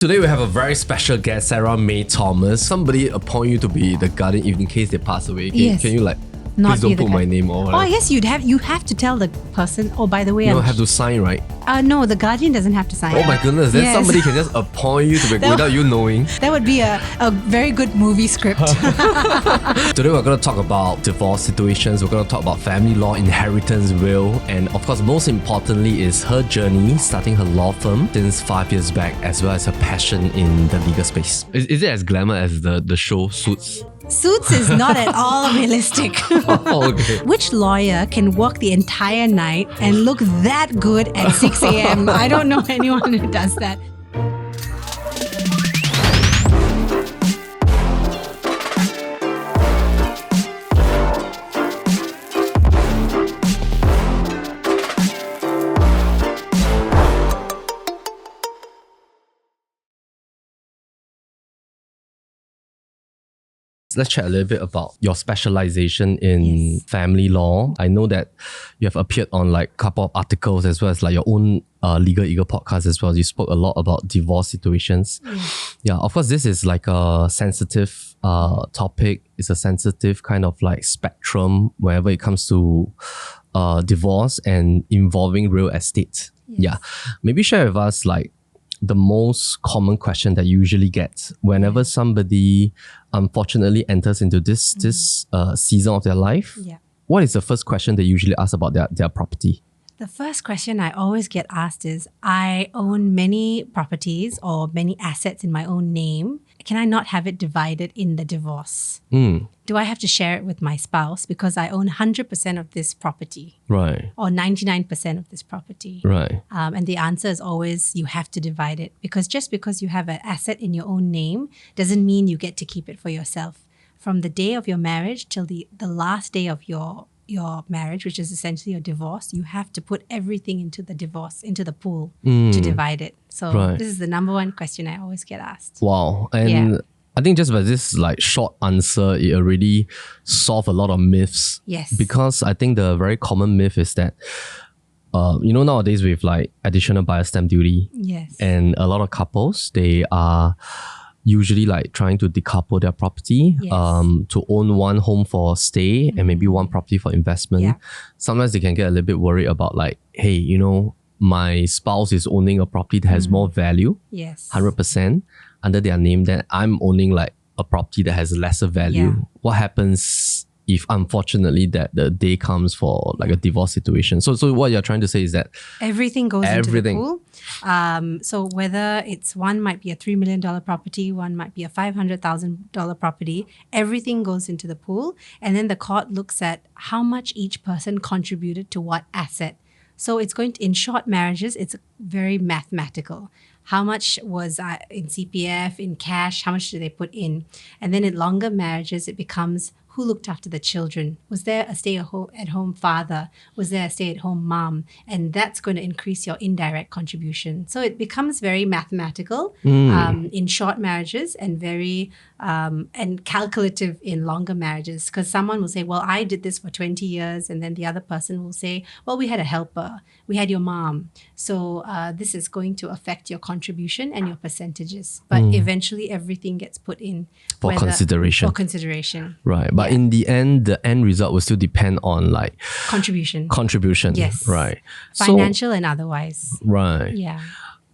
Today we have a very special guest, Sarah-Mae Thomas. Somebody appoint you to be the guardian in case they pass away. Can you please don't put my name or whatever. Oh yes, you have to tell the person. Oh, by the way, you don't have to sign, right? No, the guardian doesn't have to sign. Oh my goodness, then somebody can just appoint you to be without you knowing. That would be a very good movie script. Today we're going to talk about divorce situations, we're going to talk about family law, inheritance, will, and of course most importantly is her journey starting her law firm since 5 years back, as well as her passion in the legal space. Is it as glamour as the show Suits? Suits is not at all realistic. Okay. Which lawyer can work the entire night and look that good at 6 a.m.? I don't know anyone who does that. Let's chat a little bit about your specialization in family law. I know that you have appeared on a couple of articles as well as your own Legal Eagle podcast as well. You spoke a lot about divorce situations. Yeah, of course, this is a sensitive topic. It's a sensitive kind of spectrum whenever it comes to divorce and involving real estate. Yeah, maybe share with us the most common question that you usually get whenever somebody unfortunately enters into this season of their life. Yeah. What is the first question they usually ask about their property? The first question I always get asked is, I own many properties or many assets in my own name. Can I not have it divided in the divorce? Do I have to share it with my spouse because I own 100% of this property? Right. Or 99% of this property? Right. And the answer is always, you have to divide it, because just because you have an asset in your own name doesn't mean you get to keep it for yourself. From the day of your marriage till the last day of your marriage, which is essentially your divorce, you have to put everything into the divorce, into the pool to divide it. So this is the number one question I always get asked. Wow. And I think just by this short answer, it already solved a lot of myths. Yes. Because I think the very common myth is that nowadays with additional buyer stamp duty. Yes. And a lot of couples, they are usually trying to decouple their property to own one home for stay and maybe one property for investment. Yeah. Sometimes they can get a little bit worried about hey, my spouse is owning a property that has more value, 100% under their name, then I'm owning a property that has lesser value. Yeah. What happens if unfortunately that the day comes for a divorce situation? So what you're trying to say is that everything goes into the pool. So whether one might be a $3 million property, one might be a $500,000 property, everything goes into the pool. And then the court looks at how much each person contributed to what asset. So it's going to, in short marriages, it's very mathematical. How much was in CPF, in cash, how much did they put in? And then in longer marriages, it becomes, who looked after the children? Was there a stay-at-home father? Was there a stay-at-home mom? And that's going to increase your indirect contribution. So it becomes very mathematical in short marriages and very and calculative in longer marriages. Because someone will say, well, I did this for 20 years. And then the other person will say, well, we had a helper. We had your mom. So this is going to affect your contribution and your percentages. But eventually everything gets put in for consideration. For consideration. Right. But in the end, the end result will still depend on contribution. Yes. Right. Financial and otherwise. Right. Yeah.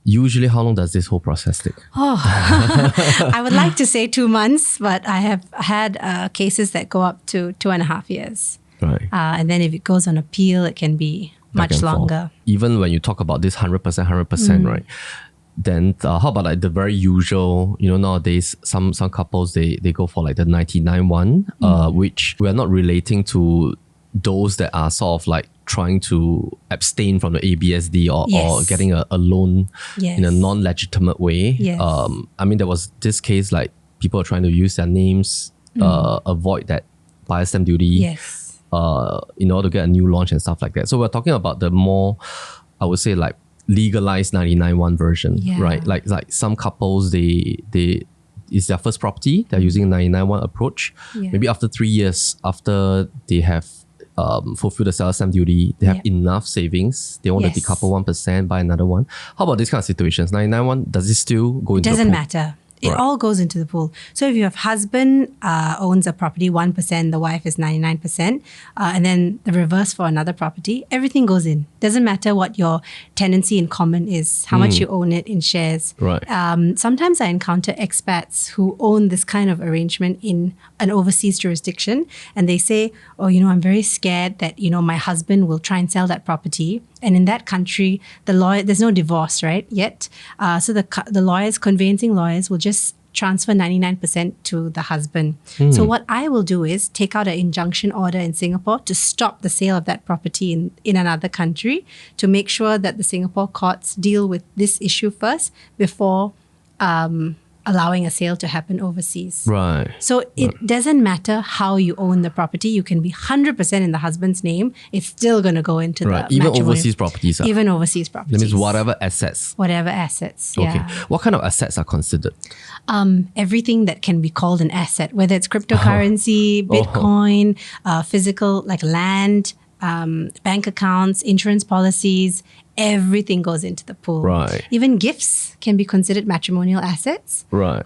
Usually, how long does this whole process take? Oh, I would like to say 2 months, but I have had cases that go up to 2.5 years. Right. And then if it goes on appeal, it can be much longer. Even when you talk about this 100%, right? Then how about the very usual, nowadays some couples, they go for the 99 one, which we are not relating to those that are sort of trying to abstain from the ABSD or getting a loan in a non-legitimate way. Yes. There was this case people are trying to use their names, avoid that buyer stamp duty. Yes. In order to get a new launch and stuff like that. So we're talking about the more, I would say legalized 99-1 version, right? Like some couples, they it's their first property, they're using a 99-1 approach. Maybe after 3 years, after they have fulfill the seller stamp duty. They have enough savings. They want to decouple 1%, buy another one. How about these kind of situations? 99 does it still go into the pool? Doesn't matter. It all goes into the pool. So if your husband owns a property 1%, the wife is 99%, and then the reverse for another property, everything goes in. Doesn't matter what your tenancy in common is, how much you own it in shares. Right. Sometimes I encounter expats who own this kind of arrangement in an overseas jurisdiction, and they say, oh, I'm very scared that, my husband will try and sell that property. And in that country, there's no divorce, right, yet. So the lawyers, conveyancing lawyers, will just transfer 99% to the husband. So what I will do is take out an injunction order in Singapore to stop the sale of that property in another country, to make sure that the Singapore courts deal with this issue first before allowing a sale to happen overseas. Right. So it doesn't matter how you own the property. You can be 100% in the husband's name. It's still going to go into the even matrimonial. overseas properties. Even overseas properties. That means whatever assets. Whatever assets, Okay. What kind of assets are considered? Everything that can be called an asset, whether it's cryptocurrency, Bitcoin, physical like land, bank accounts, insurance policies, everything goes into the pool. Right. Even gifts can be considered matrimonial assets. Right.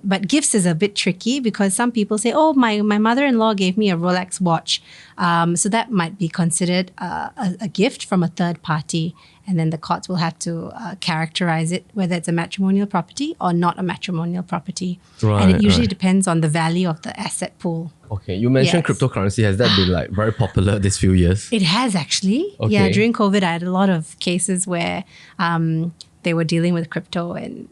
But gifts is a bit tricky because some people say, oh, my mother-in-law gave me a Rolex watch. So that might be considered a gift from a third party. And then the courts will have to characterize it, whether it's a matrimonial property or not a matrimonial property. Right, and it usually depends on the value of the asset pool. Okay, you mentioned cryptocurrency. Has that been like very popular this few years? It has actually. Okay. Yeah, during COVID, I had a lot of cases where they were dealing with crypto and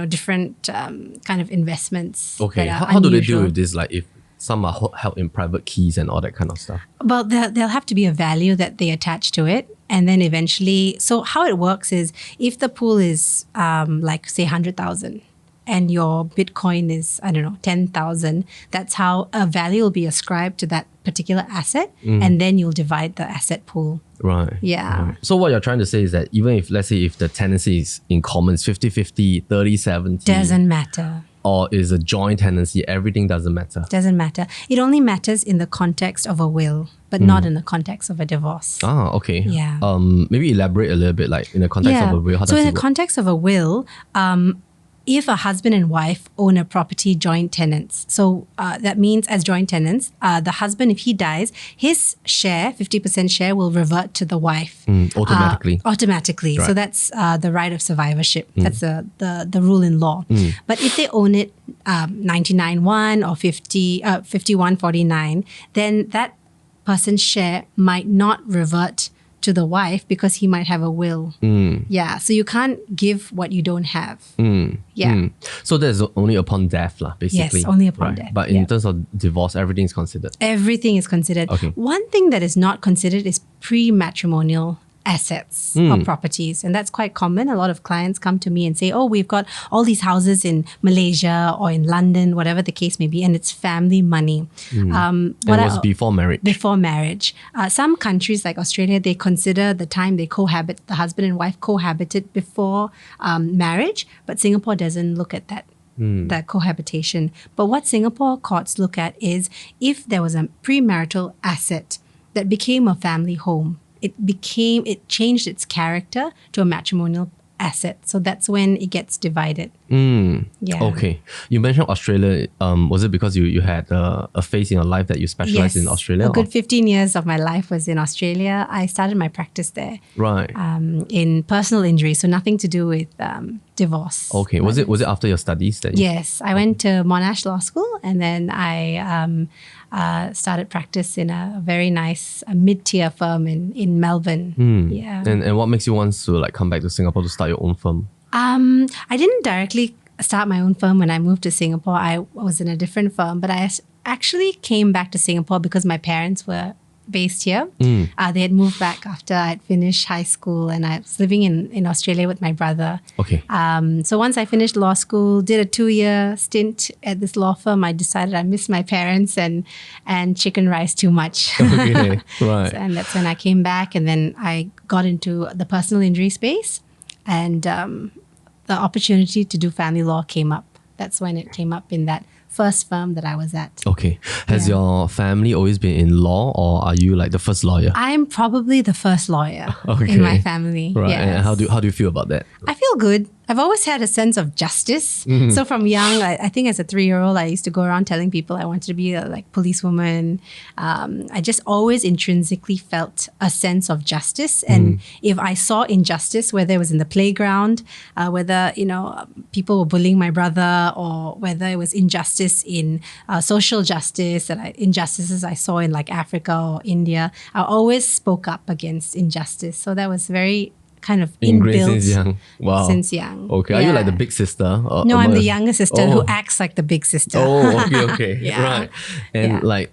different kind of investments. Okay, that are how do they deal unusual. with this? Like if some are held in private keys and all that kind of stuff. Well, there'll have to be a value that they attach to it. And then eventually, so how it works is if the pool is like say 100,000 and your Bitcoin is, 10,000, that's how a value will be ascribed to that particular asset. And then you'll divide the asset pool. Right. Yeah. Right. So what you're trying to say is that even if, let's say, if the tenancy is in common, it's 50-50, 30-70. Doesn't matter. Or is a joint tenancy, everything doesn't matter. Doesn't matter. It only matters in the context of a will, but not in the context of a divorce. Ah, okay. Yeah. Maybe elaborate a little bit, like in the context of a will. How So does in it the work? context of a will, if a husband and wife own a property joint tenants, so that means as joint tenants, the husband, if he dies, his share, 50% share, will revert to the wife. Automatically. Automatically. Right. So that's the right of survivorship. That's the rule in law. But if they own it 99-1 or 51-49, then that person's share might not revert to the wife because he might have a will. Yeah. So you can't give what you don't have. Yeah. So that's only upon death, lah, basically. Yes, only upon death. But in terms of divorce, everything is considered. Everything is considered. Okay. One thing that is not considered is pre-matrimonial assets or properties. And that's quite common. A lot of clients come to me and say, oh, we've got all these houses in Malaysia or in London, whatever the case may be, and it's family money. And it was before marriage. Before marriage. Some countries like Australia, they consider the time they cohabit, the husband and wife cohabited before marriage, but Singapore doesn't look at that. That cohabitation. But what Singapore courts look at is if there was a premarital asset that became a family home, it changed its character to a matrimonial asset. So that's when it gets divided. Yeah. Okay. You mentioned Australia. Was it because you had a phase in your life that you specialized in Australia? A good 15 years of my life was in Australia. I started my practice there. Right. In personal injury, so nothing to do with divorce. Okay. Was it after your studies that you... Yes. I went to Monash Law School and then I started practice in a very nice mid-tier firm in Melbourne. Yeah. And what makes you want to like come back to Singapore to start your own firm? I didn't directly start my own firm when I moved to Singapore. I was in a different firm, but I actually came back to Singapore because my parents were based here. They had moved back after I'd finished high school and I was living in Australia with my brother. Okay. So once I finished law school, did a 2-year stint at this law firm, I decided I missed my parents and chicken rice too much. Okay. Right. And that's when I came back and then I got into the personal injury space and the opportunity to do family law came up. that's when it came up in that first firm that I was at. Okay. Has your family always been in law, or are you like the first lawyer? I am probably the first lawyer in my family. Right. Yes. And how do you feel about that? I feel good. I've always had a sense of justice. So from young, I think as a 3-year-old, I used to go around telling people I wanted to be a like policewoman. I just always intrinsically felt a sense of justice. And if I saw injustice, whether it was in the playground, whether, people were bullying my brother, or whether it was injustice in social justice, injustices I saw in like Africa or India, I always spoke up against injustice. So that was very kind of inbuilt since young. Wow. Since young. Okay. Are you like the big sister? No, I'm the younger sister who acts like the big sister. Oh, okay. Right. And like,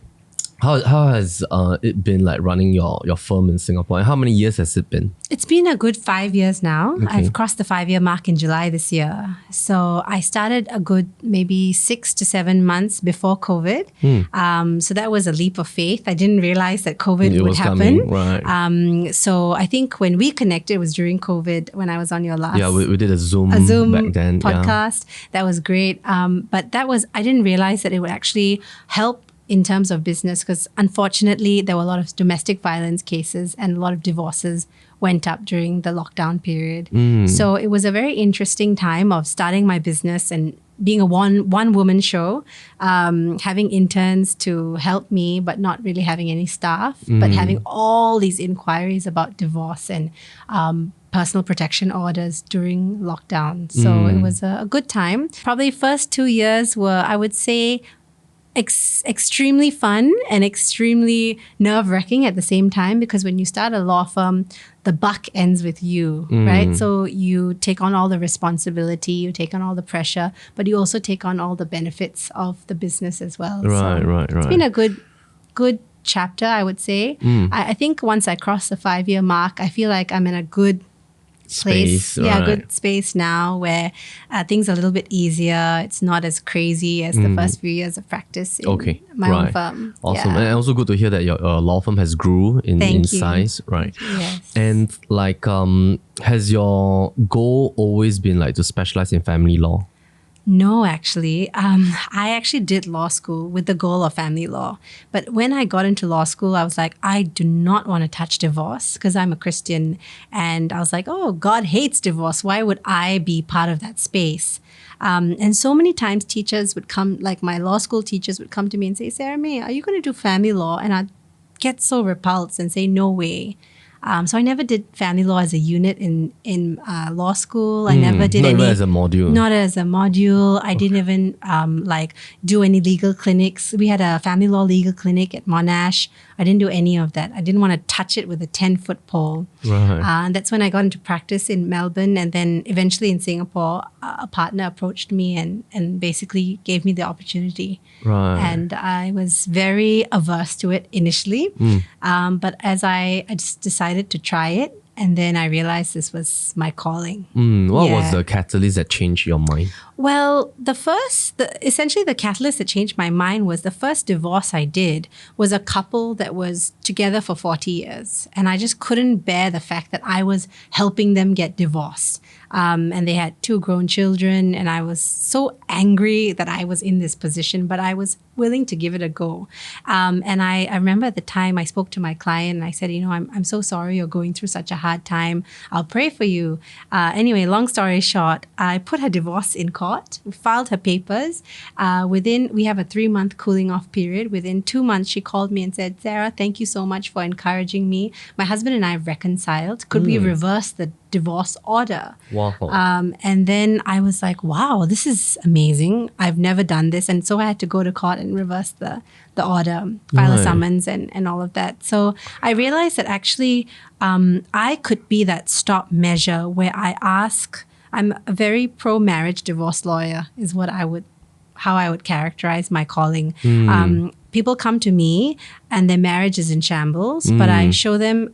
how has it been like running your firm in Singapore? And how many years has it been? It's been a good 5 years now. Okay. I've crossed the 5-year mark in July this year. So I started a good maybe 6 to 7 months before COVID. So that was a leap of faith. I didn't realize that COVID would happen. Right. So I think when we connected, it was during COVID when I was on your last. Yeah, we did a Zoom back then. Podcast. That was great. But I didn't realize that it would actually help in terms of business, because unfortunately there were a lot of domestic violence cases and a lot of divorces went up during the lockdown period. So it was a very interesting time of starting my business and being a one woman show, having interns to help me, but not really having any staff, but having all these inquiries about divorce and personal protection orders during lockdown. So it was a good time. Probably first 2 years were, I would say, extremely fun and extremely nerve-wracking at the same time, because when you start a law firm, the buck ends with you, right? So you take on all the responsibility, you take on all the pressure, but you also take on all the benefits of the business as well. Right. It's been a good chapter, I would say. I think once I cross the 5-year mark, I feel like I'm in a good place, good space now where things are a little bit easier. It's not as crazy as the first few years of practice in my own firm. Awesome. And also good to hear that your law firm has grew in size, right? Yes. And like, has your goal always been like to specialize in family law? No, actually. I actually did law school with the goal of family law. But when I got into law school, I was like, I do not want to touch divorce because I'm a Christian. And I was like, oh, God hates divorce. Why would I be part of that space? And so many times teachers would come, like my law school teachers would come to me and say, Sarah-Mae, are you going to do family law? And I'd get so repulsed and say, no way. So I never did family law as a unit in law school. I never did not even as a module. Not as a module. I didn't even do any legal clinics. We had a family law legal clinic at Monash. I didn't do any of that. I didn't want to touch it with a 10-foot pole. Right. And that's when I got into practice in Melbourne, and then eventually in Singapore, a partner approached me and basically gave me the opportunity. Right. And I was very averse to it initially. But as I just decided to try it, and then I realized this was my calling. What was the catalyst that changed your mind? Well, essentially the catalyst that changed my mind was the first divorce I did was a couple that was together for 40 years. And I just couldn't bear the fact that I was helping them get divorced. And they had 2 grown children, and I was so angry that I was in this position, but I was willing to give it a go. And I remember at the time I spoke to my client and I said, I'm so sorry you're going through such a hard time. I'll pray for you. Anyway, long story short, I put her divorce in court, filed her papers. We have a 3-month cooling off period. Within 2 months, she called me and said, Sarah, thank you so much for encouraging me. My husband and I have reconciled. Could we reverse the divorce order? Wow. And then I was like, wow, this is amazing. I've never done this. And so I had to go to court and reverse the order, file a summons and all of that. So I realized that actually I could be that stop measure where I'm a very pro-marriage divorce lawyer is how I would characterize my calling. People come to me and their marriage is in shambles, but I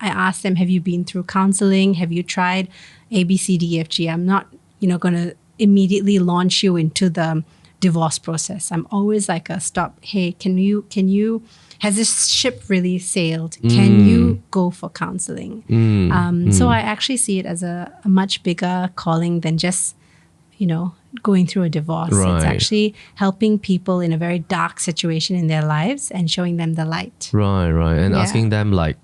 ask them, have you been through counseling? Have you tried A, B, C, D, F, G? I'm not, going to immediately launch you into the divorce process. I'm always like a stop. Hey, has this ship really sailed? Can you go for counseling? So I actually see it as a much bigger calling than just, going through a divorce. Right. It's actually helping people in a very dark situation in their lives and showing them the light. Right. And asking them like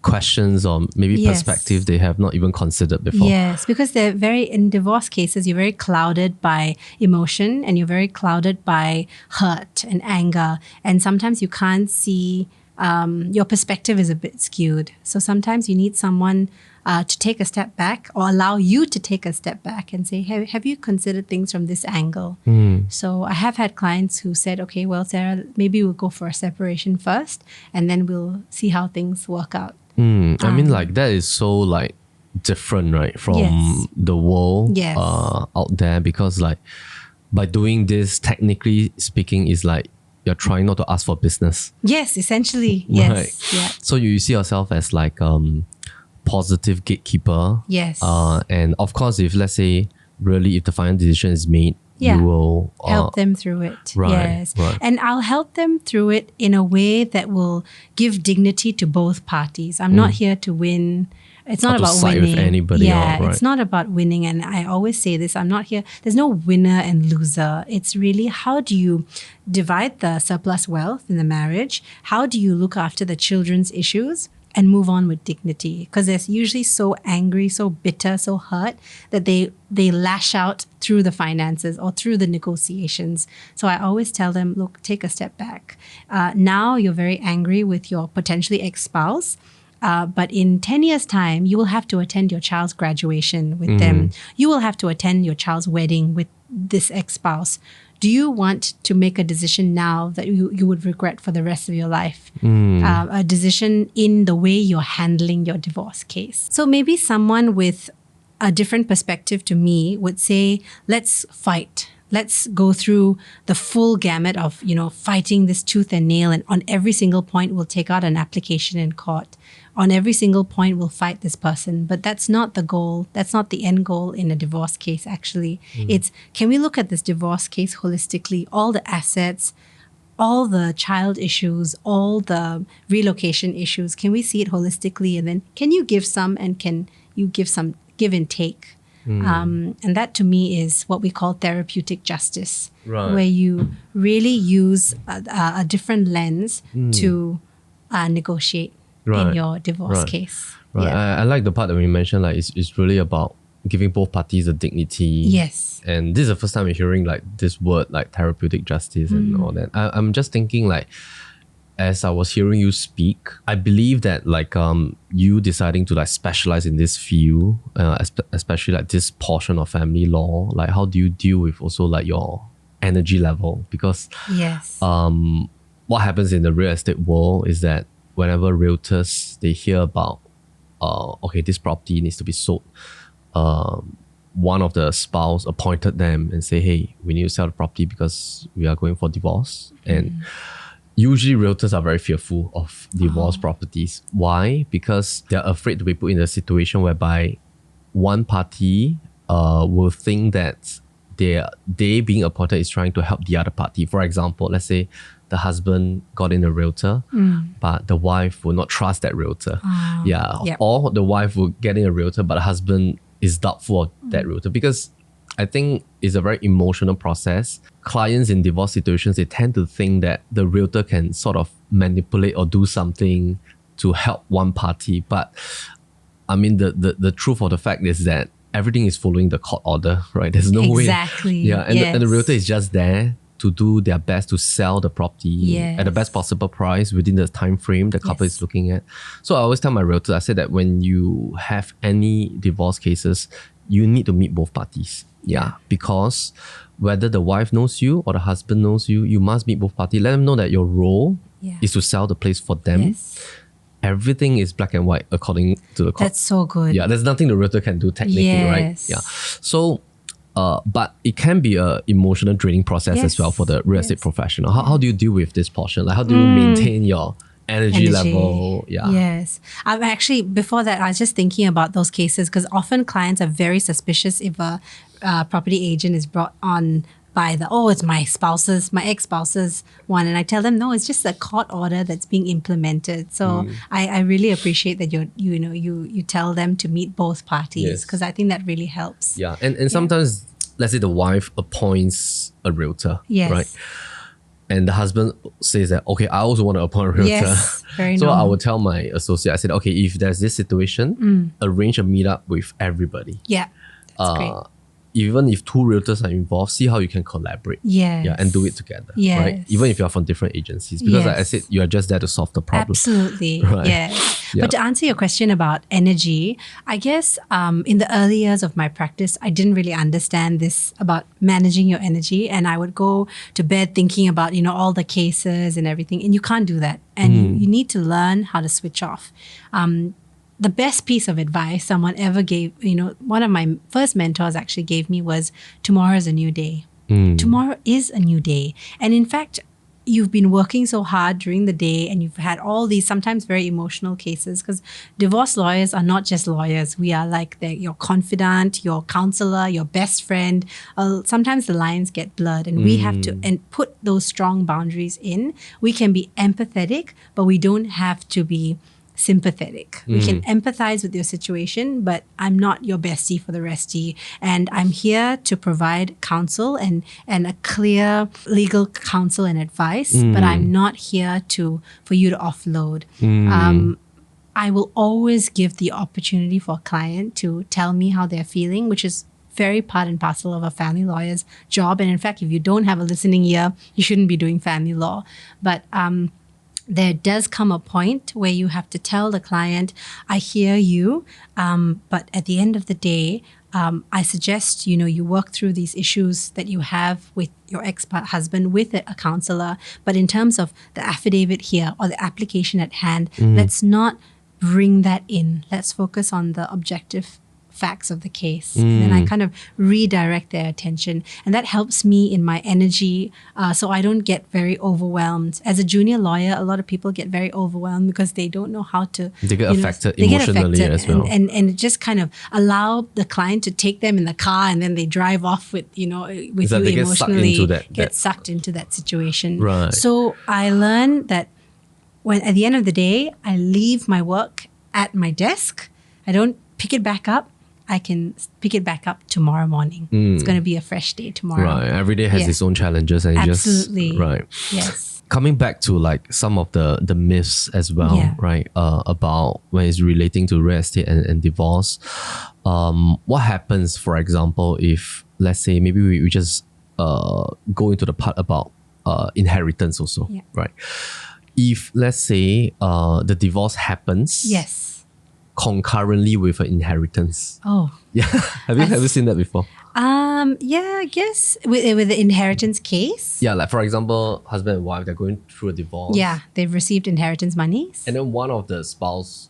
questions or maybe perspective they have not even considered before. Yes, because in divorce cases, you're very clouded by emotion and you're very clouded by hurt and anger. And sometimes you can't see, your perspective is a bit skewed. So sometimes you need someone to take a step back or allow you to take a step back and say, hey, have you considered things from this angle? So I have had clients who said, okay, well, Sarah, maybe we'll go for a separation first and then we'll see how things work out. I mean, like that is so like different, right, from the world out there, because like by doing this, technically speaking, is like you're trying not to ask for business. Yes, essentially. Yes. Right. Yeah. So you see yourself as like positive gatekeeper. Yes. And of course, if let's say really if the final decision is made, you will help them through it. Right, Yes. right. And I'll help them through it in a way that will give dignity to both parties. I'm not here to win. It's not about side winning. with anybody. Yeah, right. it's not about winning. And I always say this, I'm not here. There's no winner and loser. It's really how do you divide the surplus wealth in the marriage? How do you look after the children's issues? And move on with dignity, because they're usually so angry, so bitter, so hurt that they lash out through the finances or through the negotiations. So I always tell them, look, take a step back. Now you're very angry with your potentially ex-spouse. But in 10 years' time, you will have to attend your child's graduation with them. You will have to attend your child's wedding with this ex-spouse. Do you want to make a decision now that you would regret for the rest of your life? A decision in the way you're handling your divorce case. So maybe someone with a different perspective to me would say, let's fight. Let's go through the full gamut of, fighting this tooth and nail. And on every single point, we'll take out an application in court. On every single point, we'll fight this person. But that's not the goal. That's not the end goal in a divorce case, actually. It's, can we look at this divorce case holistically? All the assets, all the child issues, all the relocation issues. Can we see it holistically? And then can you give some and can you give some give and take? And that to me is what we call therapeutic justice, where you really use a different lens to negotiate in your divorce case. Right. Yeah. I like the part that we mentioned, like it's really about giving both parties a dignity. Yes. And this is the first time we're hearing like this word, like therapeutic justice and all that. I'm just thinking like, as I was hearing you speak, I believe that like you deciding to like specialize in this field, especially like this portion of family law, like how do you deal with also like your energy level? Because what happens in the real estate world is that whenever realtors, they hear about, okay, this property needs to be sold, one of the spouse appointed them and say, hey, we need to sell the property because we are going for divorce. And usually realtors are very fearful of divorce properties. Why? Because they're afraid to be put in a situation whereby one party will think that they being appointed is trying to help the other party. For example, let's say the husband got in a realtor, but the wife will not trust that realtor. Or the wife will get in a realtor, but the husband is doubtful of that realtor, because I think it's a very emotional process. Clients in divorce situations, they tend to think that the realtor can sort of manipulate or do something to help one party. But I mean, the truth of the fact is that everything is following the court order, right? There's no way. Exactly. And the realtor is just there to do their best to sell the property at the best possible price within the time frame the couple is looking at. So I always tell my realtor, I say that when you have any divorce cases, you need to meet both parties. Because whether the wife knows you or the husband knows you, you must meet both parties. Let them know that your role is to sell the place for them. Everything is black and white according to the court. That's so good. There's nothing the realtor can do technically, right? So, but it can be an emotional draining process as well for the real estate professional. How do you deal with this portion? Like, how do you maintain your energy level? Yes. I'm actually, before that, I was just thinking about those cases because often clients are very suspicious if a property agent is brought on by it's my ex-spouse's one. And I tell them, no, it's just a court order that's being implemented. So I really appreciate that you tell them to meet both parties because I think that really helps. And sometimes let's say the wife appoints a realtor, Yes. right? And the husband says that, okay, I also want to appoint a realtor. Yes, very So I normal. would tell my associate, I said, okay, if there's this situation, arrange a meetup with everybody. Yeah, that's great. Even if two realtors are involved, see how you can collaborate. Yes. Yeah, and do it together. Yes. Right? Even if you're from different agencies. Because like I Yes. said, you are just there to solve the problem. Absolutely. Right. Yes. Yeah. But to answer your question about energy, I guess in the early years of my practice, I didn't really understand this about managing your energy. And I would go to bed thinking about, all the cases and everything. And you can't do that. And you need to learn how to switch off. The best piece of advice someone ever gave, one of my first mentors actually gave me was, tomorrow is a new day. Tomorrow is a new day. And in fact, you've been working so hard during the day and you've had all these sometimes very emotional cases, because divorce lawyers are not just lawyers. We are like your confidant, your counselor, your best friend. Sometimes the lines get blurred and we have to put those strong boundaries in. We can be empathetic, but we don't have to be sympathetic. We can empathize with your situation, but I'm not your bestie for the restie. And I'm here to provide counsel and a clear legal counsel and advice, but I'm not here for you to offload. I will always give the opportunity for a client to tell me how they're feeling, which is very part and parcel of a family lawyer's job. And in fact, if you don't have a listening ear, you shouldn't be doing family law. But there does come a point where you have to tell the client, I hear you, but at the end of the day, I suggest, you work through these issues that you have with your ex-husband with a counselor. But in terms of the affidavit here or the application at hand, let's not bring that in. Let's focus on the objective facts of the case. And then I kind of redirect their attention. And that helps me in my energy so I don't get very overwhelmed. As a junior lawyer, a lot of people get very overwhelmed because they don't know how to... They get affected emotionally as well. And just kind of allow the client to take them in the car and then they drive off with you emotionally. Get sucked into that situation. Right. So I learned that when at the end of the day, I leave my work at my desk. I don't pick it back up. I can pick it back up tomorrow morning. It's going to be a fresh day tomorrow. Right. Every day has its own challenges. And Absolutely. Right. Yes. Coming back to like some of the myths as well, right? About when it's relating to real estate and divorce. What happens, for example, if let's say maybe we just go into the part about inheritance also, right? If let's say the divorce happens. Yes. Concurrently with an inheritance. Oh. Yeah. Have you seen that before? Yeah, I guess with the inheritance case. Yeah, like for example, husband and wife, they're going through a divorce. Yeah, they've received inheritance monies. And then one of the spouse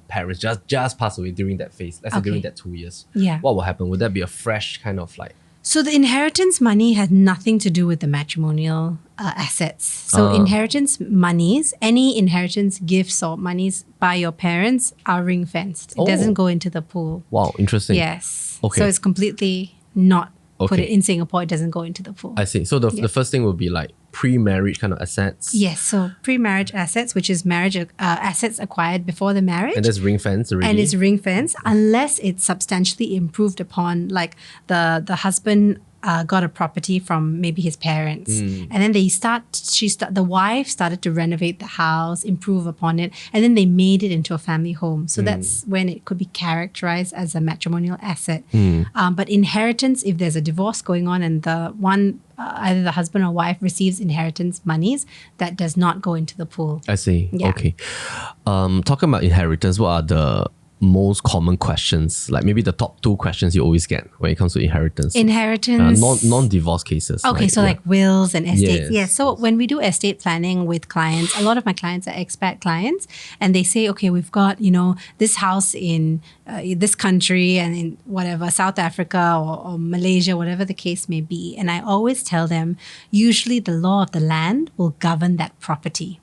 parents just passed away during that phase. Let's say during that 2 years. Yeah. What will happen? Would that be a fresh kind of like... So the inheritance money had nothing to do with the matrimonial assets. So inheritance monies, any inheritance gifts or monies by your parents are ring fenced. It doesn't go into the pool. Wow, interesting. Yes. Okay. So it's completely not put Okay. it in Singapore. It doesn't go into the pool. I see. So the first thing would be like pre-marriage kind of assets. Yes. So pre-marriage assets, which is marriage assets acquired before the marriage. And that's ring fence already. And it's ring fence unless it's substantially improved upon, like the husband got a property from maybe his parents, and then the wife started to renovate the house, improve upon it, and then they made it into a family home. So that's when it could be characterized as a matrimonial asset. But inheritance, if there's a divorce going on and either the husband or wife receives inheritance monies, that does not go into the pool. I see. Yeah. Okay. Talking about inheritance, what are the most common questions, like maybe the top 2 questions you always get when it comes to inheritance? Non-divorce cases. Okay, right? so like wills and estates. Yes. Yeah, so when we do estate planning with clients, a lot of my clients are expat clients, and they say, okay, we've got, this house in this country and in whatever, South Africa or Malaysia, whatever the case may be. And I always tell them, usually the law of the land will govern that property.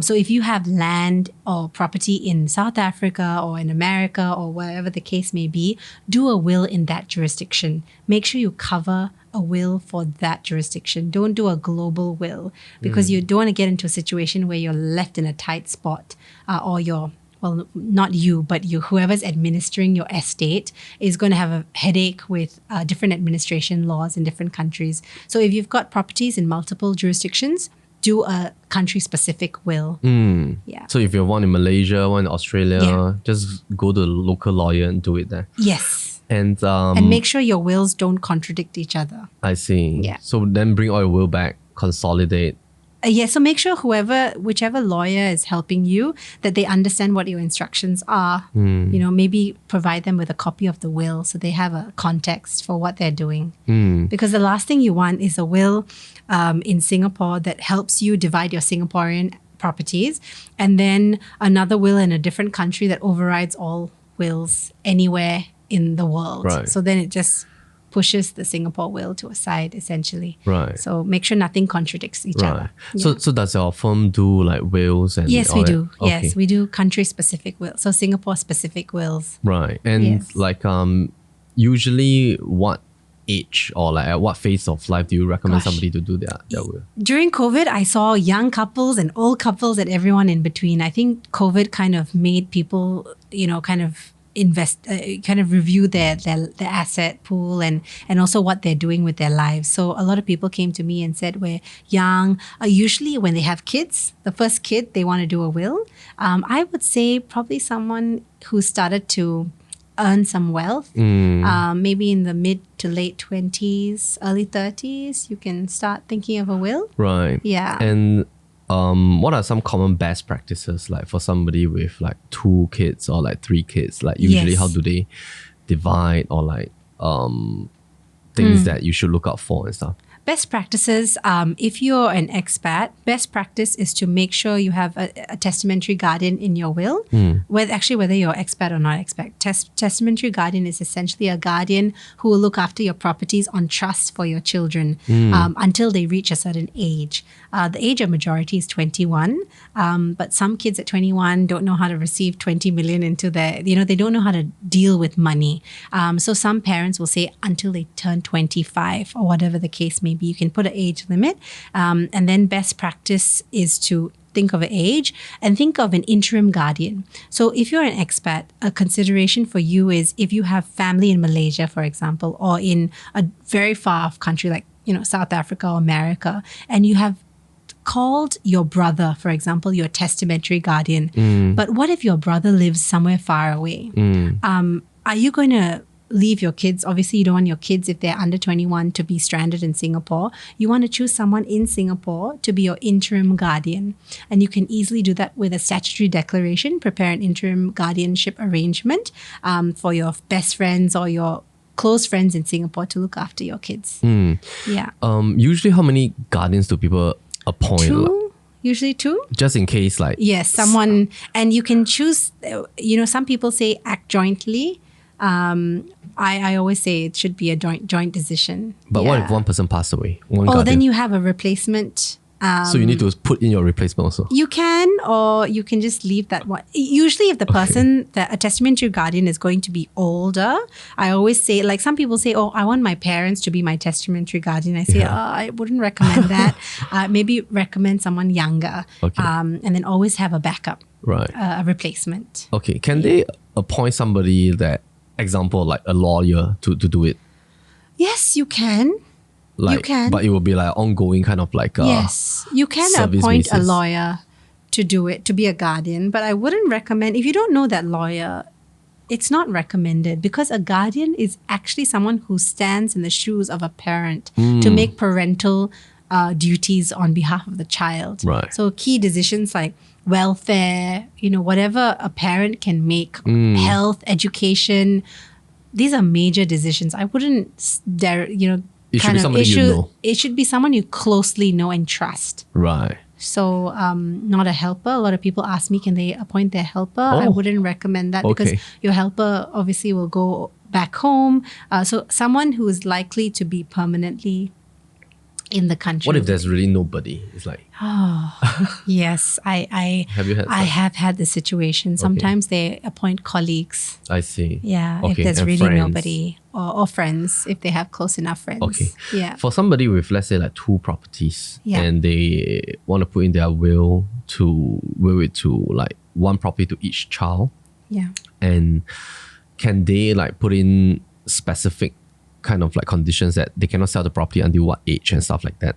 So if you have land or property in South Africa or in America or wherever the case may be, do a will in that jurisdiction. Make sure you cover a will for that jurisdiction. Don't do a global will because you don't want to get into a situation where you're left in a tight spot or your well, not you, but whoever's administering your estate is going to have a headache with different administration laws in different countries. So if you've got properties in multiple jurisdictions, do a country-specific will. Yeah. So if you're one in Malaysia, one in Australia, just go to the local lawyer and do it there. Yes. And make sure your wills don't contradict each other. I see. Yeah. So then bring all your will back, consolidate. So make sure whichever lawyer is helping you, that they understand what your instructions are. Maybe provide them with a copy of the will so they have a context for what they're doing. Because the last thing you want is a will in Singapore that helps you divide your Singaporean properties, and then another will in a different country that overrides all wills anywhere in the world. Right. So then it just pushes the Singapore will to a side, essentially. Right. So make sure nothing contradicts each other. So does your firm do like wills and Yes, all we that? do. Okay. Yes, we do country-specific wills. So Singapore-specific wills. Right. And like usually what age or like at what phase of life do you recommend somebody to do their will? During COVID, I saw young couples and old couples and everyone in between. I think COVID kind of made people, kind of review their asset pool and also what they're doing with their lives. So a lot of people came to me and said, we're young. Usually when they have kids, the first kid, they want to do a will. I would say probably someone who started to earn some wealth, maybe in the mid to late 20s, early 30s, you can start thinking of a will. Right. Yeah. And what are some common best practices like for somebody with like 2 kids or like 3 kids? Like usually how do they divide or like things that you should look out for and stuff? Best practices, if you're an expat, best practice is to make sure you have a testamentary guardian in your will, whether you're expat or not expat. Testamentary guardian is essentially a guardian who will look after your properties on trust for your children until they reach a certain age. The age of majority is 21, but some kids at 21 don't know how to receive 20 million into their, they don't know how to deal with money. So some parents will say until they turn 25 or whatever the case may be, you can put an age limit. And then best practice is to think of an age and think of an interim guardian. So if you're an expat, a consideration for you is if you have family in Malaysia, for example, or in a very far off country like, South Africa or America, and you have called your brother, for example, your testamentary guardian. But what if your brother lives somewhere far away? Are you going to leave your kids? Obviously, you don't want your kids, if they're under 21, to be stranded in Singapore. You want to choose someone in Singapore to be your interim guardian. And you can easily do that with a statutory declaration, prepare an interim guardianship arrangement for your best friends or your close friends in Singapore to look after your kids. Yeah. Usually how many guardians do people appoint? 2? Usually 2. Just in case like... Yes, someone... And you can choose... some people say act jointly. I always say it should be a joint decision. But what if one person passed away? Then you have a replacement. So you need to put in your replacement also? You can, or you can just leave that one. Usually if the person, a testamentary guardian is going to be older, I always say, like some people say, I want my parents to be my testamentary guardian. I say, I wouldn't recommend that. Maybe recommend someone younger. Okay. And then always have a backup. Right. A replacement. Okay. Can they appoint somebody that, example, like a lawyer to do it? Yes, you can. Like, you can. But it will be like ongoing kind of like yes, you can appoint a lawyer to do it, to be a guardian. But I wouldn't recommend, if you don't know that lawyer, it's not recommended, because a guardian is actually someone who stands in the shoes of a parent to make parental duties on behalf of the child. Right. So key decisions like welfare, whatever a parent can make, health, education, these are major decisions. I wouldn't dare, it should be somebody you know. It should be someone you closely know and trust. Right. So not a helper. A lot of people ask me, can they appoint their helper? I wouldn't recommend that because your helper obviously will go back home. So someone who is likely to be permanently in the country. What if there's really nobody? It's like... Yes, I have you had I have had the situation. Sometimes they appoint colleagues. I see. Yeah, if there's and really friends. Nobody. Or friends, if they have close enough friends. Okay. Yeah. For somebody with, let's say, like 2 properties Yeah. and they want to put in their will it to like one property to each child? Yeah. And can they like put in specific kind of like conditions that they cannot sell the property until what age and stuff like that?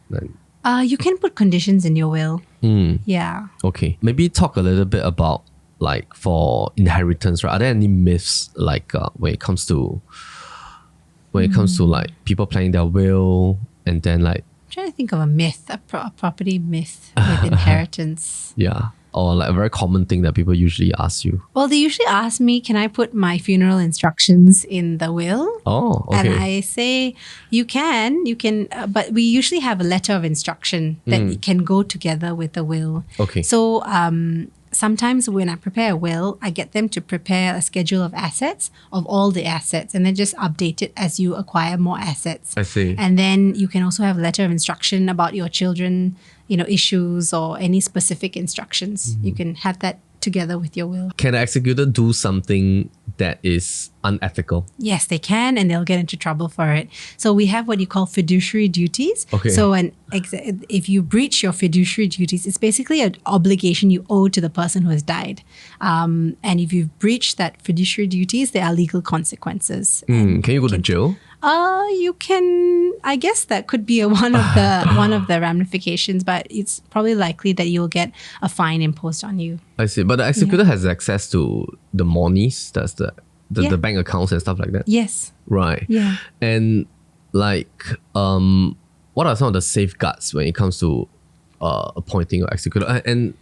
You can put conditions in your will. Yeah. Okay. Maybe talk a little bit about like for inheritance, right? Are there any myths like when it comes to like people planning their will and then like I'm trying to think of a myth, a property myth with inheritance. Yeah. Or like a very common thing that people usually ask you. Well, they usually ask me, can I put my funeral instructions in the will? Oh, okay. And I say, you can, but we usually have a letter of instruction that can go together with the will. Okay. So sometimes when I prepare a will, I get them to prepare a schedule of assets, of all the assets, and then just update it as you acquire more assets. I see. And then you can also have a letter of instruction about your children, issues or any specific instructions. You can have that together with your will. Can the executor do something that is unethical? Yes, they can, and they'll get into trouble for it. So we have what you call fiduciary duties. Okay. So if you breach your fiduciary duties, it's basically an obligation you owe to the person who has died. And if you've breached that fiduciary duties, there are legal consequences. Can you go to jail? You can. I guess that could be one of the ramifications, but it's probably likely that you'll get a fine imposed on you. I see. But the executor has access to the monies, that's the bank accounts and stuff like that. Yes. Right. Yeah. And like, what are some of the safeguards when it comes to appointing an executor? And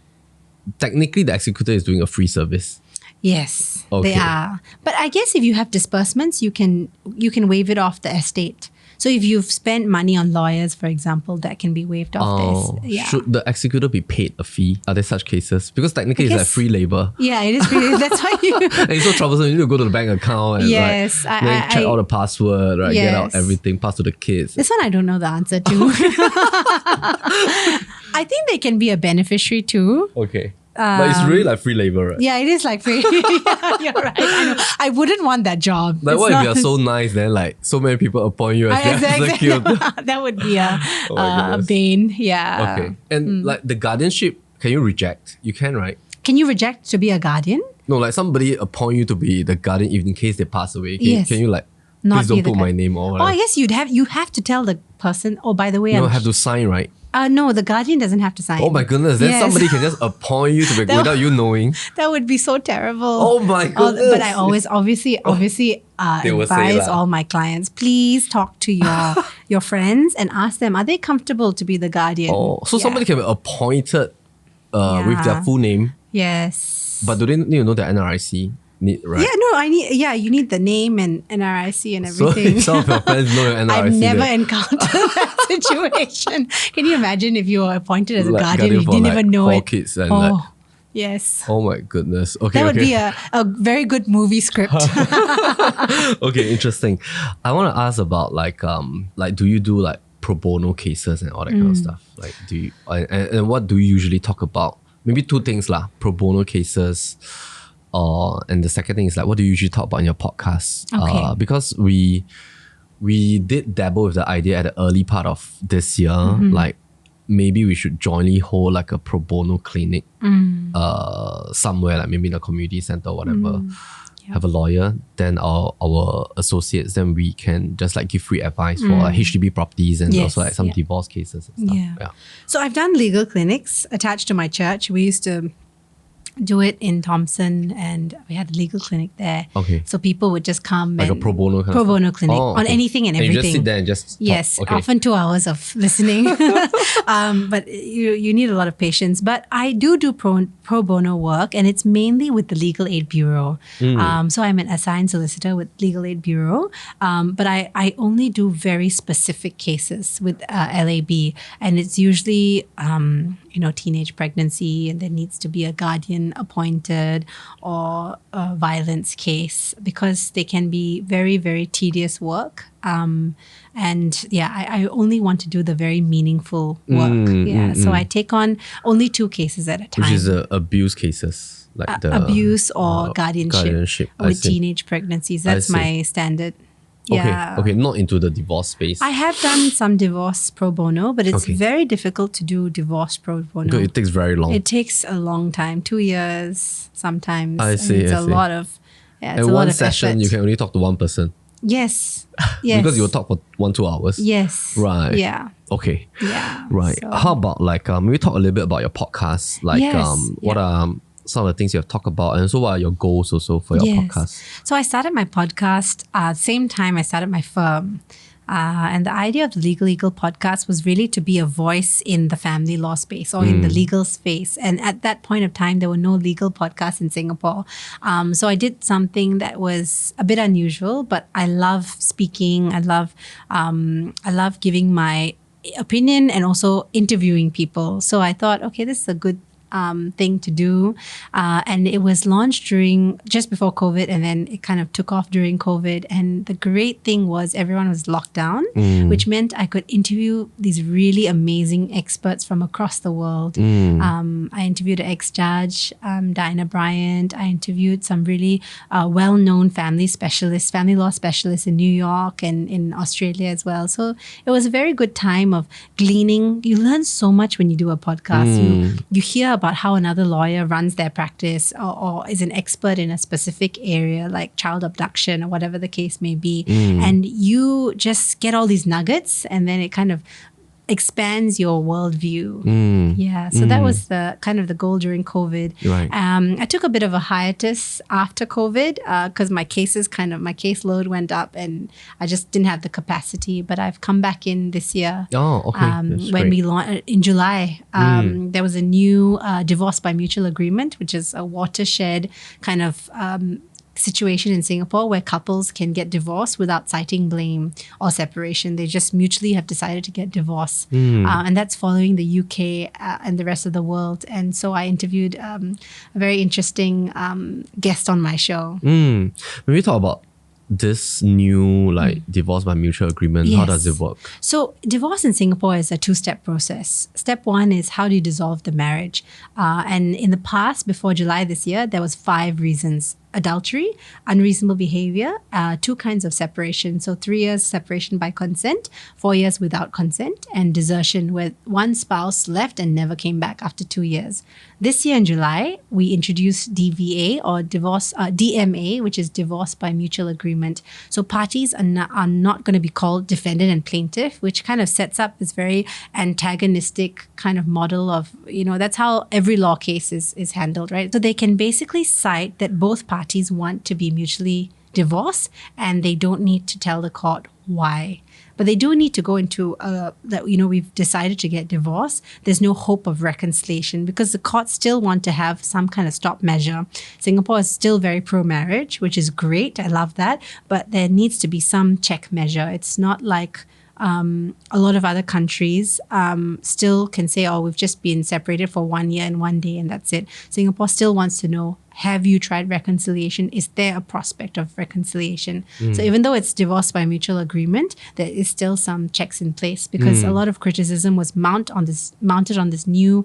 technically, the executor is doing a free service. Yes, Okay. they are. But I guess if you have disbursements, you can waive it off the estate. So if you've spent money on lawyers, for example, that can be waived off the estate. Yeah. Should the executor be paid a fee? Are there such cases? Because technically it's like free labor. Yeah, it is free. That's why you... And it's so troublesome. You need to go to the bank account and Yes, then check all the password, right? Get out Yes. everything, pass to the kids. This one I don't know the answer to. I think they can be a beneficiary too. Okay. But it's really like free labor, right? Yeah, it is like free. Yeah, you're right. I know. I wouldn't want that job. Like, It's what if not- you're so nice, then like so many people appoint you as their Exactly. executor? That would be a my goodness. bane. Yeah. Okay. And like the guardianship, can you reject? You can, right? Can you reject to be a guardian? No, like somebody appoint you to be the guardian if in case they pass away. Can, Yes. can you like, Not please don't be the put my guardian. name or Oh, whatever? I guess you have to tell the person. Oh, by the way, You don't have to sign, right? no, the guardian doesn't have to sign. Oh my goodness, then Yes. somebody can just appoint you to be That- without you knowing. That would be so terrible. Oh my goodness. But I always, obviously, They will say advise lah. all my clients, please talk to your friends and ask them, are they comfortable to be the guardian? Oh, so Yeah. somebody can be appointed with their Yeah. full name, Yes. but do they need to know their NRIC? Right? Yeah, no, you need the name and NRIC and So everything. if some of your friends know your NRIC, I've never then- encountered that situation. Can you imagine if you were appointed as a Like guardian and you for didn't like even know 4 it? kids and Oh, like, yes. oh my goodness. Okay, That would okay. be a very good movie script. Okay, interesting. I want to ask about like do you do like pro bono cases and all that kind of stuff? Like do you and what do you usually talk about? Maybe 2 things lah. Pro bono cases, and the second thing is like what do you usually talk about in your podcast? Okay. Because we did dabble with the idea at the early part of this year, like maybe we should jointly hold like a pro bono clinic somewhere, like maybe in a community center or whatever. Have a lawyer, then our associates, then we can just like give free advice for like HDB properties and Yes, also like some yeah. divorce cases and stuff. Yeah. So I've done legal clinics attached to my church. We used to do it in Thompson, and we had a legal clinic there. Okay. So people would just come Like a and pro bono kind pro of stuff. bono clinic Oh, on okay. anything and And everything. you just sit there and just talk. Yes, Okay. often 2 hours of listening. But you need a lot of patience. But I do pro bono work, and it's mainly with the Legal Aid Bureau. So I'm an assigned solicitor with Legal Aid Bureau. But I only do very specific cases with LAB, and it's usually teenage pregnancy, and there needs to be a guardian appointed, or a violence case, because they can be very, very tedious work. I only want to do the very meaningful work. So I take on only 2 cases at a time. Which is abuse cases, like the abuse or guardianship I with see. teenage pregnancies. That's see. my standard. Yeah. Okay, not into the divorce space. I have done some divorce pro bono, but it's Okay. very difficult to do divorce pro bono. Because it takes very long. It takes a long time, 2 years sometimes. I see, It's I a see. lot of, it's and a lot one of session, effort. you can only talk to one person. Yes. Yes. Because you'll talk for 1-2 hours. Yes. Right. Yeah. Okay. Yeah. Right. So- How about maybe talk a little bit about your podcast? Like Yes, what are some of the things you have talked about, and so what are your goals also for your podcast? So I started my podcast same time I started my firm. And the idea of the Legal Eagle podcast was really to be a voice in the family law space or in the legal space. And at that point of time, there were no legal podcasts in Singapore. So I did something that was a bit unusual, but I love speaking. I love giving my opinion and also interviewing people. So I thought, okay, this is a good thing to do. And it was launched just before COVID, and then it kind of took off during COVID. And the great thing was everyone was locked down, which meant I could interview these really amazing experts from across the world. I interviewed an ex-judge, Diana Bryant. I interviewed some really well-known family law specialists in New York and in Australia as well. So it was a very good time of gleaning. You learn so much when you do a podcast. You hear about how another lawyer runs their practice or is an expert in a specific area like child abduction or whatever the case may be. And you just get all these nuggets, and then it kind of expands your worldview. Yeah, so that was the kind of the goal during COVID. Right. I took a bit of a hiatus after COVID because my caseload went up and I just didn't have the capacity. But I've come back in this year. Oh, okay. That's When great. we launched in July, there was a new divorce by mutual agreement, which is a watershed kind of situation in Singapore where couples can get divorced without citing blame or separation. They just mutually have decided to get divorced. And that's following the UK and the rest of the world. And so I interviewed a very interesting guest on my show. When we talk about this new divorce by mutual agreement, how does it work? So divorce in Singapore is a 2-step process. Step 1 is how do you dissolve the marriage? And in the past, before July this year, there was 5 reasons. Adultery, unreasonable behavior, 2 kinds of separation. So 3 years separation by consent, 4 years without consent, and desertion where one spouse left and never came back after 2 years. This year in July, we introduced DVA or divorce, DMA, which is divorce by mutual agreement. So parties are not going to be called defendant and plaintiff, which kind of sets up this very antagonistic kind of model of, that's how every law case is handled, right? So they can basically cite that both parties want to be mutually divorced and they don't need to tell the court why. But they do need to go into that, we've decided to get divorced. There's no hope of reconciliation because the courts still want to have some kind of stop measure. Singapore is still very pro-marriage, which is great. I love that. But there needs to be some check measure. It's not like a lot of other countries still can say, we've just been separated for 1 year and 1 day and that's it. Singapore still wants to know, have you tried reconciliation? Is there a prospect of reconciliation? So even though it's divorce by mutual agreement, there is still some checks in place because a lot of criticism was mounted on this new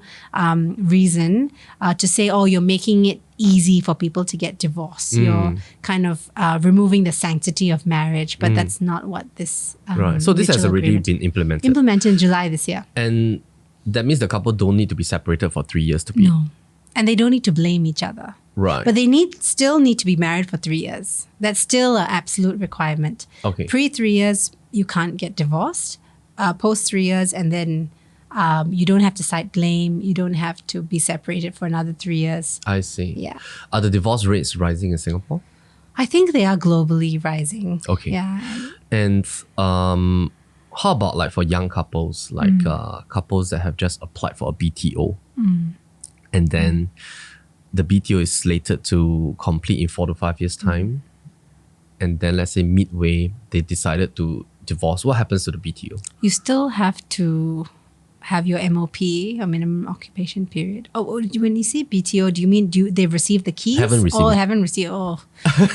reason to say, you're making it easy for people to get divorced. You're kind of removing the sanctity of marriage, but that's not what this Right. So this has mutual already agreement- been implemented. implemented in July this year. And that means the couple don't need to be separated for 3 years to be. No. And they don't need to blame each other. Right. But they still need to be married for 3 years. That's still an absolute requirement. Okay. Pre 3 years, you can't get divorced. Post 3 years, and then you don't have to cite blame. You don't have to be separated for another 3 years. I see. Yeah. Are the divorce rates rising in Singapore? I think they are globally rising. Okay. Yeah. And how about for young couples, couples that have just applied for a BTO, and then the BTO is slated to complete in 4 to 5 years' time, and then let's say midway they decided to divorce. What happens to the BTO? You still have to have your MOP, a minimum occupation period. When you say BTO, do you mean they've received the keys? Haven't received it. Haven't received.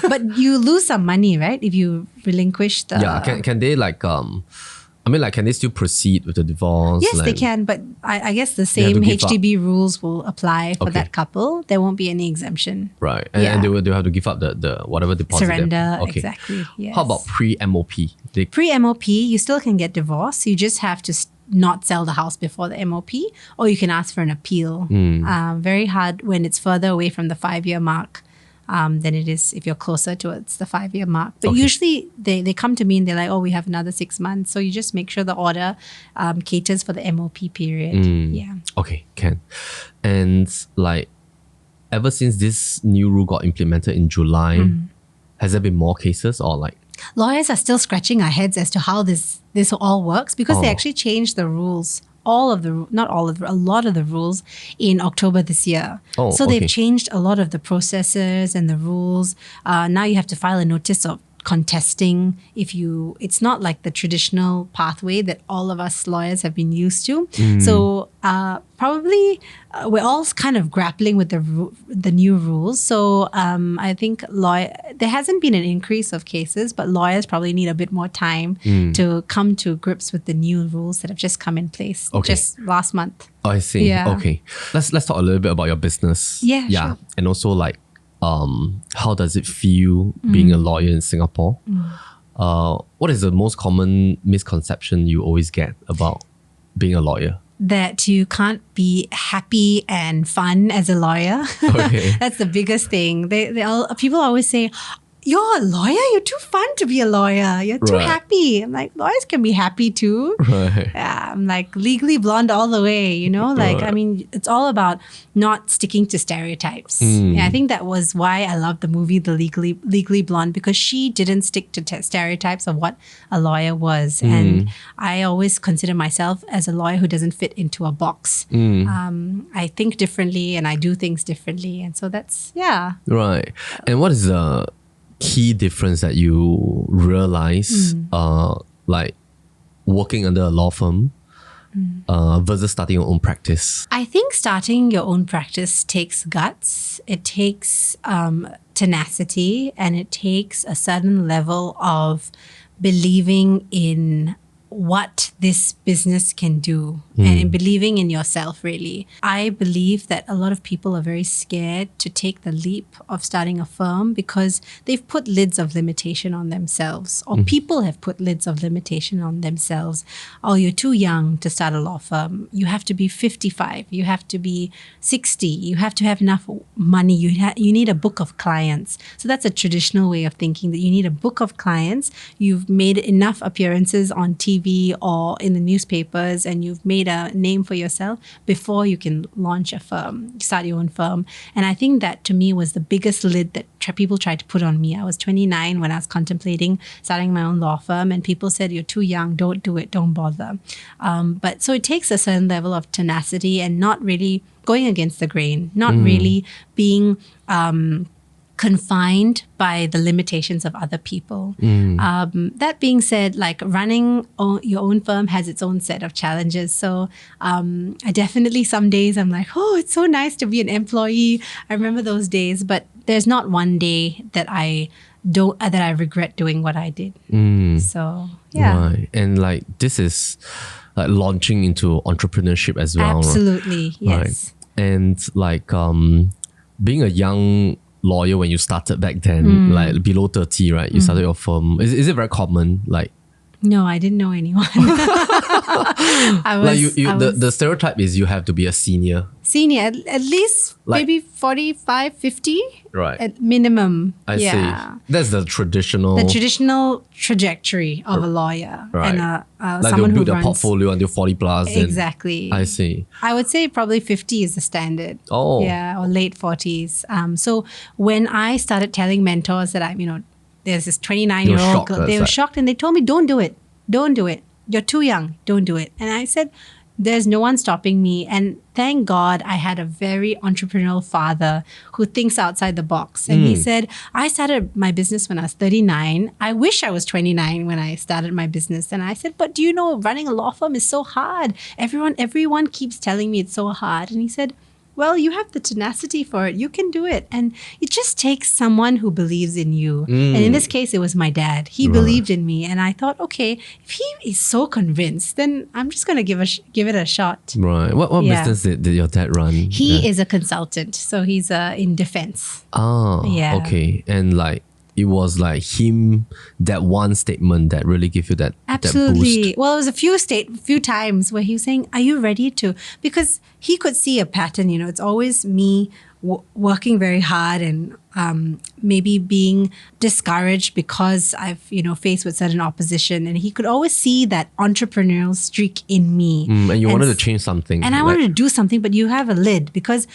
But you lose some money, right? If you relinquish the... Yeah, can they I mean, like, can they still proceed with the divorce? Yes, they Like, can, but I guess the have same to give HDB rules will apply for Okay. that couple. There won't be any exemption. right. And, Yeah. and they'll have to give up the whatever deposit. Surrender, Okay. exactly. Yes. How about pre-MOP? They, Pre-MOP, you still can get divorced. You just have to not sell the house before the MOP, or you can ask for an appeal. Very hard when it's further away from the 5-year mark than it is if you're closer towards the 5-year mark. But Okay. usually they come to me and they're like, oh, we have another 6 months. So you just make sure the order caters for the MOP period. Yeah. Okay, can. And like, ever since this new rule got implemented in July, has there been more cases or like? Lawyers are still scratching our heads as to how this all works because they actually changed the rules. A lot of the rules in October this year. Oh, so they've okay. changed a lot of the processes and the rules. Now you have to file a notice of contesting it's not like the traditional pathway that all of us lawyers have been used to. So probably we're all kind of grappling with the new rules. So I think there hasn't been an increase of cases, but lawyers probably need a bit more time to come to grips with the new rules that have just come in place just last month. Oh, I see. Yeah. Okay. Let's talk a little bit about your business. Yeah, sure. And also like, how does it feel being a lawyer in Singapore? What is the most common misconception you always get about being a lawyer? That you can't be happy and fun as a lawyer. Okay. That's the biggest thing. People always say, you're a lawyer? You're too fun to be a lawyer. You're too Right. happy. I'm like, lawyers can be happy too. Right. Yeah, I'm like legally blonde all the way, you know? Like, Right. I mean, it's all about not sticking to stereotypes. Yeah, I think that was why I loved the movie The Legally Blonde, because she didn't stick to stereotypes of what a lawyer was. And I always consider myself as a lawyer who doesn't fit into a box. I think differently and I do things differently. And so that's, yeah. Right. And what is the key difference that you realize like working under a law firm versus starting your own practice? I think starting your own practice takes guts. It takes tenacity, and it takes a certain level of believing in what this business can do and believing in yourself, really. I believe that a lot of people are very scared to take the leap of starting a firm because they've put lids of limitation on themselves, or people have put lids of limitation on themselves. Oh, you're too young to start a law firm. You have to be 55. You have to be 60. You have to have enough money. You need a book of clients. So that's a traditional way of thinking, that you need a book of clients. You've made enough appearances on TV or in the newspapers, and you've made a name for yourself before you can launch a firm, start your own firm. And I think that to me was the biggest lid that people tried to put on me. I was 29 when I was contemplating starting my own law firm, and people said, you're too young, don't do it, don't bother. But so it takes a certain level of tenacity and not really going against the grain, not really being confined by the limitations of other people. That being said, like running your own firm has its own set of challenges. So I definitely, some days I'm like, oh, it's so nice to be an employee. I remember those days, but there's not one day that I regret doing what I did. So yeah. Right. And like, this is like launching into entrepreneurship as well. Absolutely. Right? Yes. Right. And like being a young lawyer when you started back then, like below 30, right? You started your firm. Is it very common? Like, no, I didn't know anyone. The stereotype is you have to be a senior. Senior, at least Like- maybe 45, 50 Right. at minimum. I see. That's the traditional. The traditional trajectory of a lawyer. Right. And like someone they'll who build a runs. portfolio until 40 plus. then- Exactly. I see. I would say probably 50 is the standard. Oh. Yeah, or late 40s. So when I started telling mentors that there's this 29-year-old shocked, girl, that's they were like- shocked, and they told me, don't do it. Don't do it. You're too young. Don't do it. And I said, there's no one stopping me. And thank God I had a very entrepreneurial father who thinks outside the box. And he said, I started my business when I was 39. I wish I was 29 when I started my business. And I said, but do you know running a law firm is so hard? Everyone keeps telling me it's so hard. And he said, well, you have the tenacity for it. You can do it. And it just takes someone who believes in you. And in this case, it was my dad. He believed in me. And I thought, okay, if he is so convinced, then I'm just going to give it a shot. Right. What business did your dad run? He is a consultant. So he's in defense. Oh, Yeah. okay. And like, it was like him, that one statement that really gave you that Absolutely. that boost. Well, it was a few times where he was saying, are you ready to? Because he could see a pattern, it's always me working very hard and maybe being discouraged because I've, faced with certain opposition. And he could always see that entrepreneurial streak in me. And you wanted to change something. And I wanted to do something, but you have a lid because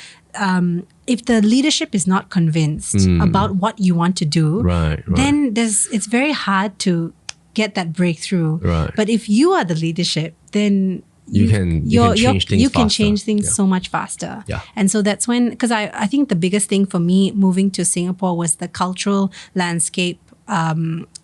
if the leadership is not convinced about what you want to do, then it's very hard to get that breakthrough. Right. But if you are the leadership, then you can change things so much faster. Yeah. And so that's when, because I think the biggest thing for me moving to Singapore was the cultural landscape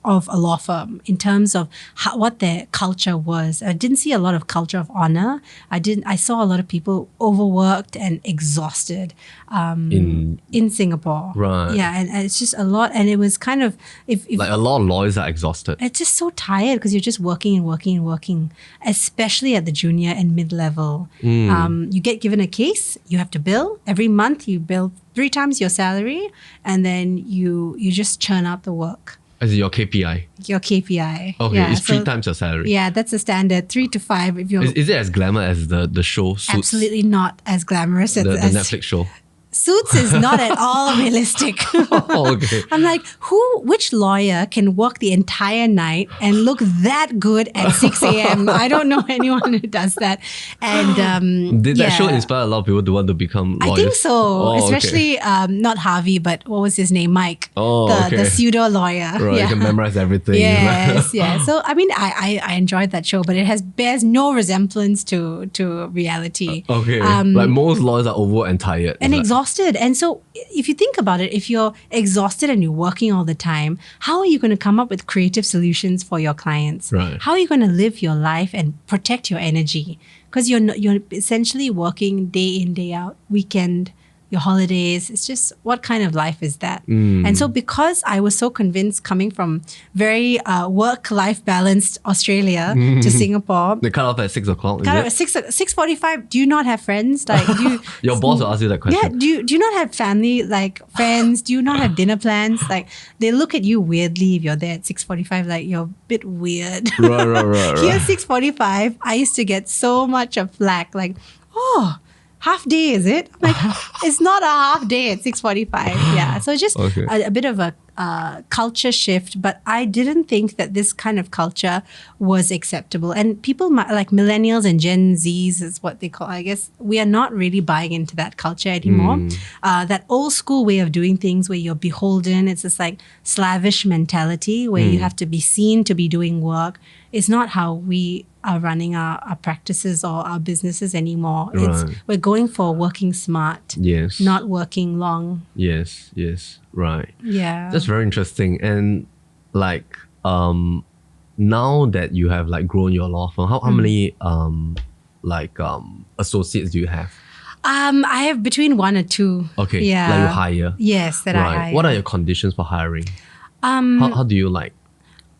of a law firm in terms of what their culture was. I didn't see a lot of culture of honor. I saw a lot of people overworked and exhausted in Singapore. Right. Yeah, and it's just a lot. And it was kind of if like a lot of lawyers are exhausted. It's just so tired because you're just working and working and working, especially at the junior and mid-level. You get given a case, you have to bill. Every month you bill 3 times your salary, and then you just churn out the work. As your KPI? Your KPI. Okay, yeah, it's 3 times your salary. Yeah, that's the standard. 3 to 5 if you're... Is it as glamour as the show Suits? Absolutely not as glamorous the as Netflix show? Suits is not at all realistic. Oh, okay. I'm like, which lawyer can work the entire night and look that good at 6 a.m.? I don't know anyone who does that. And did that show inspire a lot of people to want to become lawyers? I think so. Oh, especially not Harvey, but what was his name? Mike. The pseudo lawyer. Right, you can memorize everything. Yes, yeah. So I mean, I enjoyed that show, but it bears no resemblance to reality. Okay. Like most lawyers are over and tired. And exhausted. And so if you think about it, if you're exhausted and you're working all the time, how are you going to come up with creative solutions for your clients? Right. How are you going to live your life and protect your energy? Because you're essentially working day in, day out, weekend, your holidays. It's just, what kind of life is that? And so because I was so convinced coming from very work-life balanced Australia to Singapore. They cut off at 6 o'clock, Cut off at 6:45. Do you not have friends? Like, your boss will ask you that question. Yeah, do you not have family, like friends? Do you not have dinner plans? Like, they look at you weirdly if you're there at 6:45, like you're a bit weird. Right. Here 6:45, I used to get so much of flack, like, oh, half day, is it? I'm like, it's not a half day at 6:45. Yeah. So just a bit of a culture shift, but I didn't think that this kind of culture was acceptable. And people like millennials and Gen Zs is what they call, I guess, we are not really buying into that culture anymore. That old school way of doing things where you're beholden, it's this like slavish mentality where you have to be seen to be doing work. It's not how we are running our practices or our businesses anymore. We're going for working smart, not working long. Yes, right. Yeah. That's very interesting. And like now that you have like grown your law firm, how many associates do you have? I have between 1 or 2. Okay. Yeah. Like you hire. Yes, that I hire. What are your conditions for hiring? How do you like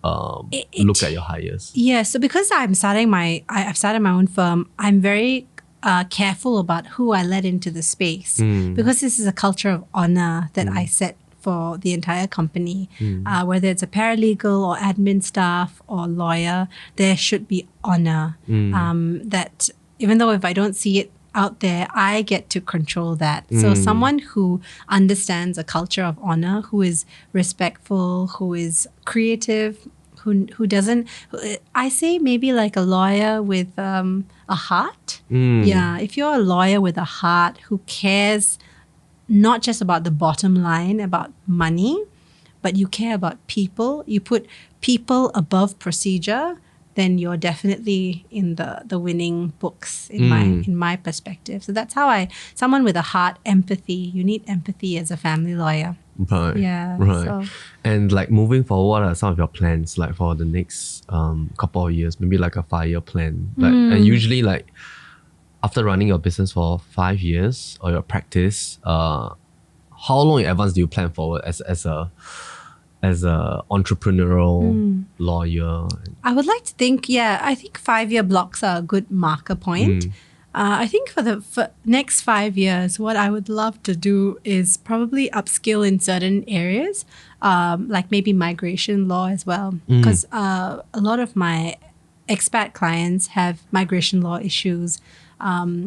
look at your hires? Yeah, so because I've started my own firm, I'm very careful about who I let into the space because this is a culture of honor that I set for the entire company. Whether it's a paralegal or admin staff or lawyer, there should be honor. That even though if I don't see it out there, I get to control that. So someone who understands a culture of honor, who is respectful, who is creative, who doesn't, I say maybe like a lawyer with a heart. Yeah, if you're a lawyer with a heart who cares not just about the bottom line, about money, but you care about people, you put people above procedure, then you're definitely in the winning books in my perspective. So that's how someone with a heart, empathy. You need empathy as a family lawyer. Right. Yeah. Right. So. And like moving forward, what are some of your plans like for the next couple of years? Maybe like a 5-year plan. Like, and usually like after running your business for 5 years or your practice, how long in advance do you plan forward as a entrepreneurial lawyer? I would like to think, I think 5-year blocks are a good marker point. I think for the next 5 years, what I would love to do is probably upskill in certain areas, like maybe migration law as well. Because a lot of my expat clients have migration law issues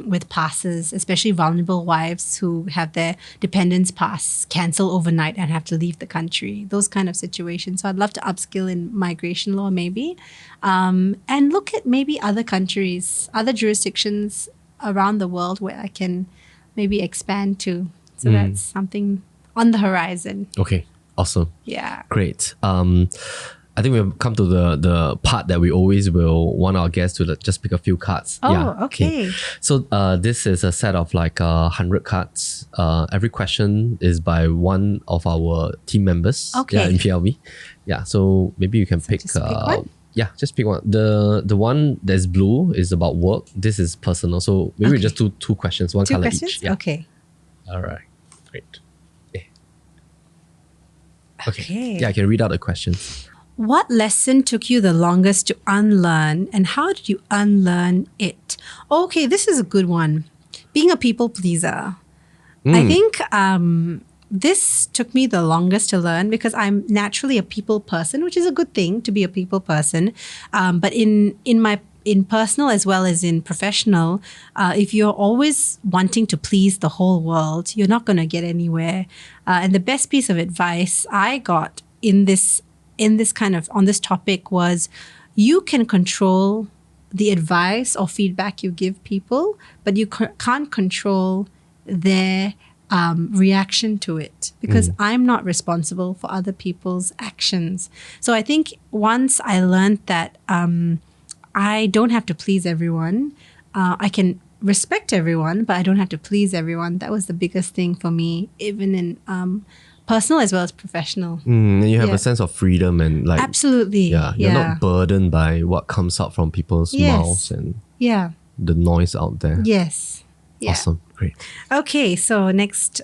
with passes, especially vulnerable wives who have their dependents pass cancel overnight and have to leave the country. Those kind of situations. So I'd love to upskill in migration law maybe, and look at maybe other countries, other jurisdictions around the world where I can maybe expand to. So that's something on the horizon. Okay, awesome. Yeah. Great. I think we've come to the part that we always will want our guests to just pick a few cards. Oh, okay. So this is a set of like 100 cards. Every question is by one of our team members. Okay. In PLV. Yeah, so maybe you can pick. Just pick one? Yeah, just pick one. The one that's blue is about work. This is personal. So maybe we just do two questions, one color questions? each. Yeah. Okay. All right. Great. Yeah. Okay. Yeah, I can read out the questions. What lesson took you the longest to unlearn, and how did you unlearn it? Okay, this is a good one. Being a people pleaser. I think this took me the longest to learn because I'm naturally a people person, which is a good thing to be a people person. But in personal as well as in professional, if you're always wanting to please the whole world, you're not going to get anywhere. And the best piece of advice I got on this topic was, you can control the advice or feedback you give people, but you can't control their reaction to it, because I'm not responsible for other people's actions. So I think once I learned that I don't have to please everyone, I can respect everyone, but I don't have to please everyone. That was the biggest thing for me, even in personal as well as professional. And you have a sense of freedom and like... Absolutely. Yeah, you're not burdened by what comes out from people's mouths and the noise out there. Yes. Yeah. Awesome. Great. Okay, so next,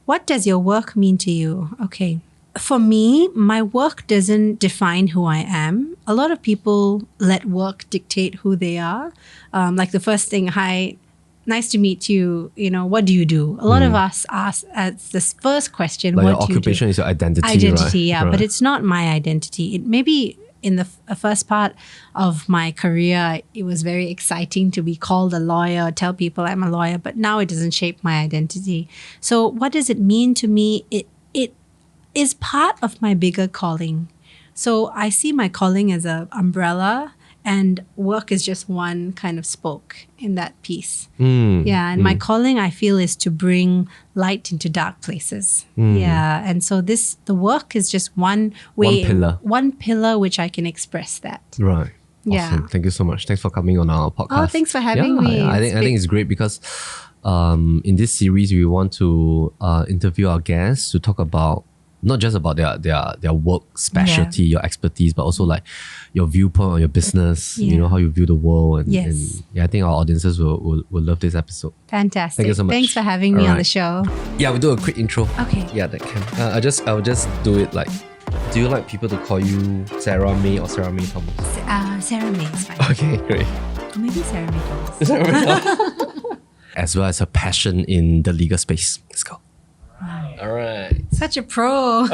what does your work mean to you? Okay. For me, my work doesn't define who I am. A lot of people let work dictate who they are. Like the first thing, hi, nice to meet you. You know, what do you do? A lot of us ask as this first question, like what your do you do? occupation is your identity, Identity, right? yeah. Right. But it's not my identity. It maybe in the first part of my career, it was very exciting to be called a lawyer, tell people I'm a lawyer, but now it doesn't shape my identity. So what does it mean to me? It is part of my bigger calling. So I see my calling as an umbrella, and work is just one kind of spoke in that piece. And my calling, I feel, is to bring light into dark places. Yeah, and so the work is just one way, one pillar which I can express that. Right. Awesome. Yeah. Thank you so much. Thanks for coming on our podcast. Oh, thanks for having me. I think it's great because in this series we want to interview our guests to talk about not just about their work specialty, your expertise, but also like your viewpoint on your business, you know, how you view the world. And I think our audiences will love this episode. Fantastic. Thank you so much. Thanks for having me on the show. Yeah, we'll do a quick intro. Okay. Yeah, that can. I'll just do it like, do you like people to call you Sarah-Mae or Sarah-Mae Thomas? Sarah-Mae is fine. Okay, great. Or maybe Sarah-Mae Thomas. As well as a passion in the legal space. Let's go. All right. Such a pro.